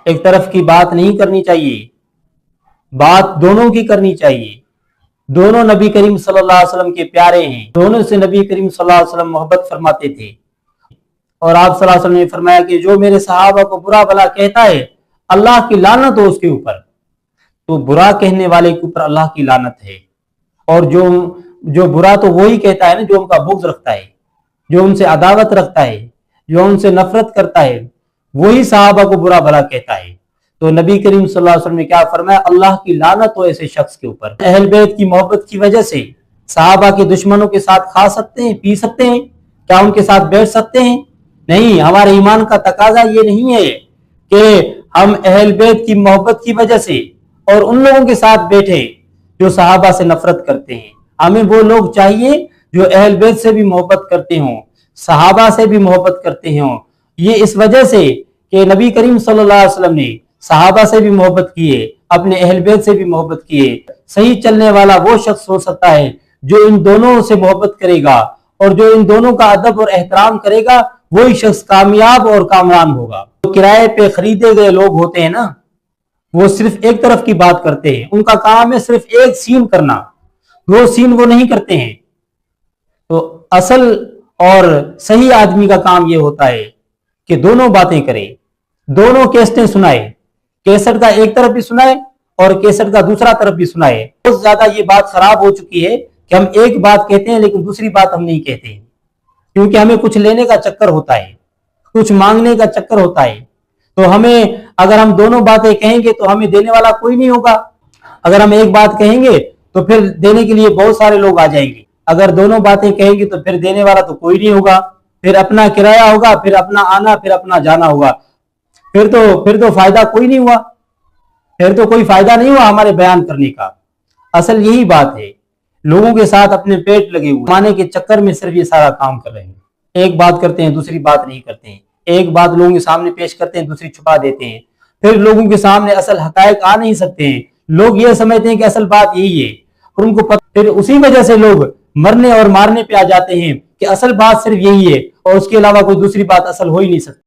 ایک طرف کی بات نہیں کرنی چاہیے، بات دونوں کی کرنی چاہیے۔ دونوں نبی کریم صلی اللہ علیہ وسلم کے پیارے ہیں، دونوں سے نبی کریم صلی اللہ علیہ وسلم محبت فرماتے تھے، اور آپ صلی اللہ علیہ وسلم نے فرمایا کہ جو میرے صحابہ کو برا بھلا کہتا ہے اللہ کی لعنت ہو اس کے اوپر۔ تو برا کہنے والے کے اوپر اللہ کی لعنت ہے، اور جو برا تو وہی کہتا ہے نا جو ان کا بغض رکھتا ہے، جو ان سے عداوت رکھتا ہے، جو ان سے نفرت کرتا ہے، وہی صحابہ کو برا بھلا کہتا ہے۔ تو نبی کریم صلی اللہ علیہ وسلم نے کیا فرمایا؟ اللہ کی لعنت ہو ایسے شخص کے اوپر۔ اہل بیت کی محبت کی وجہ سے صحابہ کے دشمنوں کے ساتھ کھا سکتے ہیں، پی سکتے ہیں؟ کیا ان کے ساتھ بیٹھ سکتے ہیں؟ نہیں، ہمارے ایمان کا تقاضا یہ نہیں ہے کہ ہم اہل بیت کی محبت کی وجہ سے اور ان لوگوں کے ساتھ بیٹھے جو صحابہ سے نفرت کرتے ہیں۔ ہمیں وہ لوگ چاہیے جو اہل بیت سے بھی محبت کرتے ہوں، صحابہ سے بھی محبت کرتے ہوں۔ یہ اس وجہ سے کہ نبی کریم صلی اللہ علیہ وسلم نے صحابہ سے بھی محبت کیے، اپنے اہل بیت سے بھی محبت کیے۔ صحیح چلنے والا وہ شخص ہو سکتا ہے جو ان دونوں سے محبت کرے گا، اور جو ان دونوں کا ادب اور احترام کرے گا وہی شخص کامیاب اور کامران ہوگا۔ جو کرائے پہ خریدے گئے لوگ ہوتے ہیں نا، وہ صرف ایک طرف کی بات کرتے ہیں، ان کا کام ہے صرف ایک سین کرنا، دو سین وہ نہیں کرتے ہیں۔ تو اصل اور صحیح آدمی کا کام یہ ہوتا ہے کہ دونوں باتیں کرے، دونوں کیسٹیں سنائے، کیسٹ کا ایک طرف بھی سنائے اور کیسٹ کا دوسرا طرف بھی سنائے۔ بہت زیادہ یہ بات خراب ہو چکی ہے کہ ہم ایک بات کہتے ہیں لیکن دوسری بات ہم نہیں کہتے ہیں، کیونکہ ہمیں کچھ لینے کا چکر ہوتا ہے، کچھ مانگنے کا چکر ہوتا ہے۔ تو ہمیں اگر ہم دونوں باتیں کہیں گے تو ہمیں دینے والا کوئی نہیں ہوگا، اگر ہم ایک بات کہیں گے تو پھر دینے کے لیے بہت سارے لوگ آ جائیں گے، اگر دونوں باتیں کہیں گے تو پھر دینے والا تو کوئی نہیں ہوگا، پھر اپنا کرایہ ہوگا، پھر اپنا آنا، پھر اپنا جانا ہوگا، پھر تو فائدہ کوئی نہیں ہوا، پھر تو کوئی فائدہ نہیں ہوا ہمارے بیان کرنے کا۔ اصل یہی بات ہے، لوگوں کے ساتھ اپنے پیٹ لگے ہوئے مانے کے چکر میں صرف یہ سارا کام کر رہے ہیں۔ ایک بات کرتے ہیں دوسری بات نہیں کرتے ہیں، ایک بات لوگوں کے سامنے پیش کرتے ہیں دوسری چھپا دیتے ہیں، پھر لوگوں کے سامنے اصل حقائق آ نہیں سکتے ہیں، لوگ یہ سمجھتے ہیں کہ اصل بات یہی ہے، اور ان کو پھر اسی وجہ سے لوگ مرنے اور مارنے پہ آ جاتے ہیں کہ اصل بات صرف یہی ہے اور اس کے علاوہ کوئی دوسری بات اصل ہو ہی نہیں سکتی۔